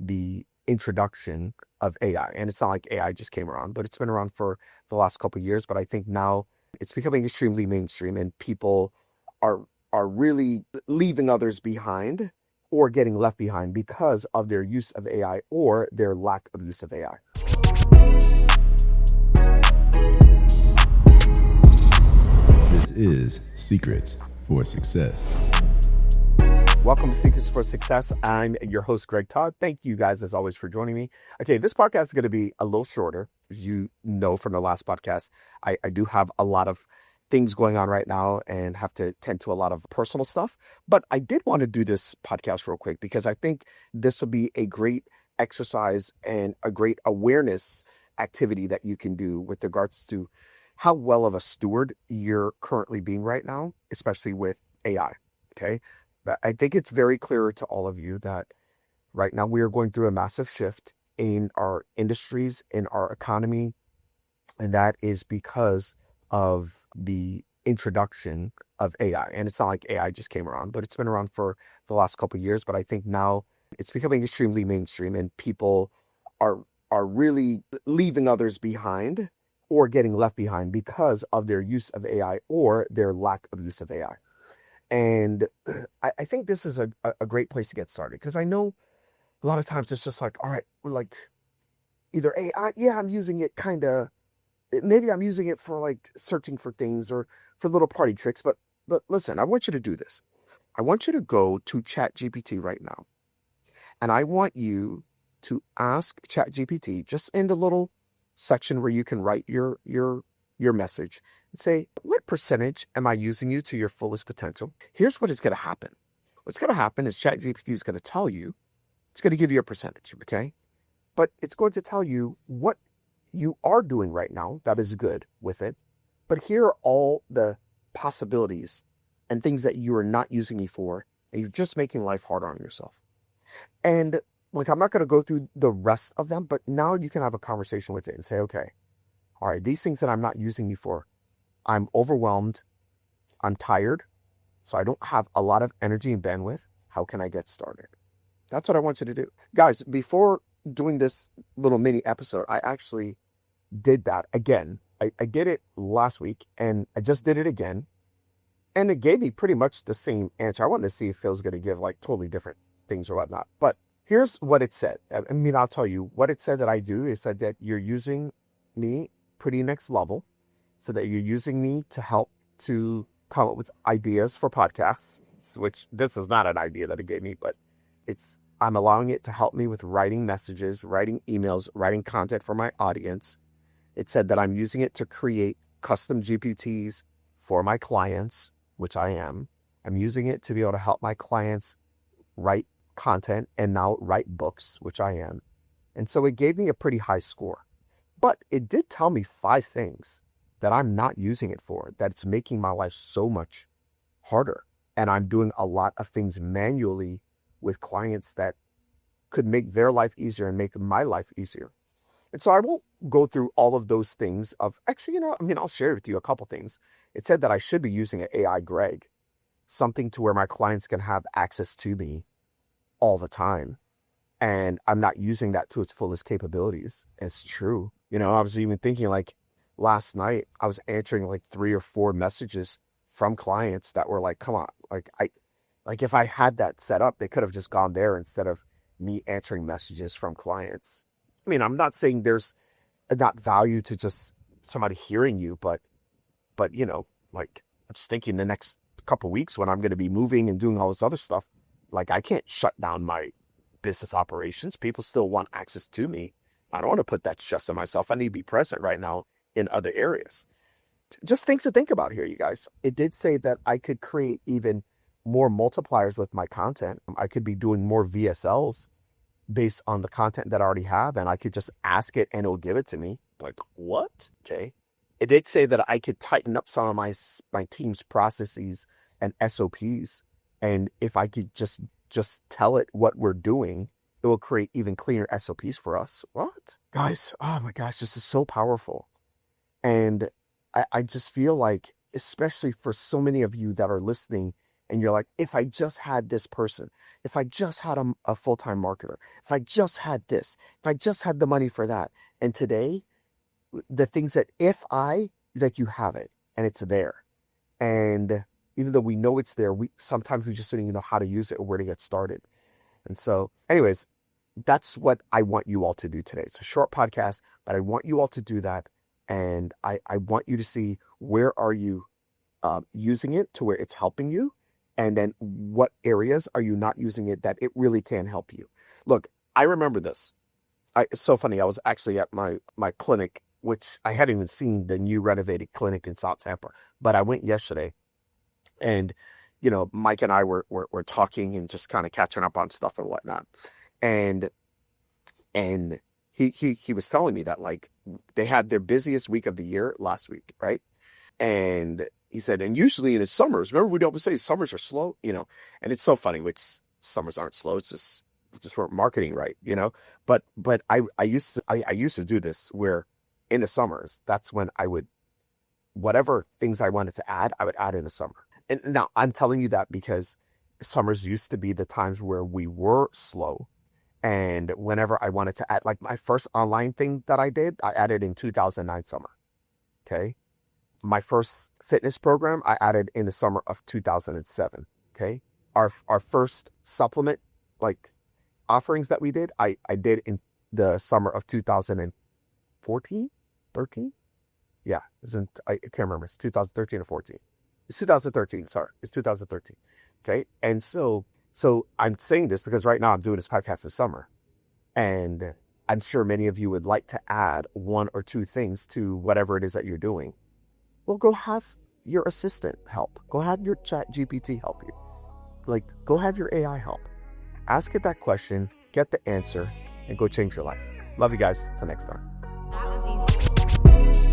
the introduction of AI. And it's not like AI just came around, but it's been around for the last couple of years. But I think now it's becoming extremely mainstream and people are really leaving others behind or getting left behind because of their use of AI or their lack of use of AI. This is Secrets for Success. Welcome to Secrets for Success. I'm your host, Greg Todd. Thank you guys, as always, for joining me. Okay, this podcast is going to be a little shorter. As you know from the last podcast, I do have a lot of things going on right now and have to tend to a lot of personal stuff. But I did want to do this podcast real quick because I think this will be a great exercise and a great awareness activity that you can do with regards to how well of a steward you're currently being right now, especially with AI. Okay. But I think it's very clear to all of you that right now we are going through a massive shift in our industries, in our economy, and that is because of the introduction of AI. And it's not like AI just came around, but it's been around for the last couple of years. But I think now it's becoming extremely mainstream and people are really leaving others behind or getting left behind because of their use of AI or their lack of use of AI. And I think this is a great place to get started because I know a lot of times it's just like, all right, like either AI, yeah, I'm using it maybe I'm using it for like searching for things or for little party tricks. But listen, I want you to do this. I want you to go to ChatGPT right now. And I want you to ask ChatGPT just in the little section where you can write your message and say, what percentage am I using you to your fullest potential? Here's what is going to happen. What's going to happen is ChatGPT is going to tell you, it's going to give you a percentage, okay? But it's going to tell you what you are doing right now that is good with it. But here are all the possibilities and things that you are not using me for, and you're just making life harder on yourself. And like, I'm not going to go through the rest of them, but now you can have a conversation with it and say, okay, all right, these things that I'm not using you for, I'm overwhelmed, I'm tired, so I don't have a lot of energy and bandwidth. How can I get started? That's what I want you to do. Guys, before doing this little mini episode, I actually did that again. I did it last week and I just did it again. And it gave me pretty much the same answer. I wanted to see if it was going to give like totally different things or whatnot. But here's what it said. I mean, I'll tell you what it said that I do. It said that you're using me pretty next level, so that you're using me to help to come up with ideas for podcasts, which this is not an idea that it gave me, but I'm allowing it to help me with writing messages, writing emails, writing content for my audience. It said that I'm using it to create custom GPTs for my clients, which I am. I'm using it to be able to help my clients write content and now write books, which I am. And so it gave me a pretty high score. But it did tell me 5 things that I'm not using it for, that it's making my life so much harder. And I'm doing a lot of things manually with clients that could make their life easier and make my life easier. And so I won't go through all of those things I'll share with you a couple things. It said that I should be using an AI Greg, something to where my clients can have access to me all the time. And I'm not using that to its fullest capabilities. It's true. I was even thinking like last night, I was answering like 3 or 4 messages from clients that were like, come on, like if I had that set up, they could have just gone there instead of me answering messages from clients. I mean, I'm not saying there's not value to just somebody hearing you, but like I'm just thinking the next couple of weeks when I'm going to be moving and doing all this other stuff, like I can't shut down my business operations. People still want access to me. I don't want to put that stress on myself. I need to be present right now in other areas. Just things to think about here, you guys. It did say that I could create even more multipliers with my content. I could be doing more VSLs based on the content that I already have, and I could just ask it and it'll give it to me. Like, what? Okay. It did say that I could tighten up some of my team's processes and SOPs. And if I could just tell it what we're doing, it will create even cleaner SOPs for us. What? Guys, oh my gosh, this is so powerful. And I just feel like, especially for so many of you that are listening And you're like, if I just had this person, if I just had a full-time marketer, if I just had this, if I just had the money for that. And today, the things that you have it and it's there. And even though we know it's there, sometimes we just don't even know how to use it or where to get started. And so anyways, that's what I want you all to do today. It's a short podcast, but I want you all to do that. And I want you to see, where are you using it to where it's helping you? And then what areas are you not using it that it really can help you? Look, I remember this. It's so funny. I was actually at my clinic, which I hadn't even seen the new renovated clinic in South Tampa, but I went yesterday, and Mike and I were talking and just kind of catching up on stuff and whatnot, and he was telling me that, like, they had their busiest week of the year last week, right? And he said, and usually in the summers, remember we always say summers are slow, and it's so funny, which summers aren't slow. It's just we're marketing right, but I used to do this where in the summers, that's when I would, whatever things I wanted to add, I would add in the summer. And now I'm telling you that because summers used to be the times where we were slow. And whenever I wanted to add, like my first online thing that I did, I added in 2009 summer. Okay. My first fitness program, I added in the summer of 2007. Okay. Our first supplement, like, offerings that we did, I did in the summer of 2014, 13. Yeah. I can't remember. It's 2013 or 14. It's 2013. Sorry. It's 2013. Okay. And so I'm saying this because right now I'm doing this podcast this summer, and I'm sure many of you would like to add one or two things to whatever it is that you're doing. Well, go have your assistant help. Go have your ChatGPT help you. Like, go have your AI help. Ask it that question, get the answer, and go change your life. Love you guys. Till next time. That was easy.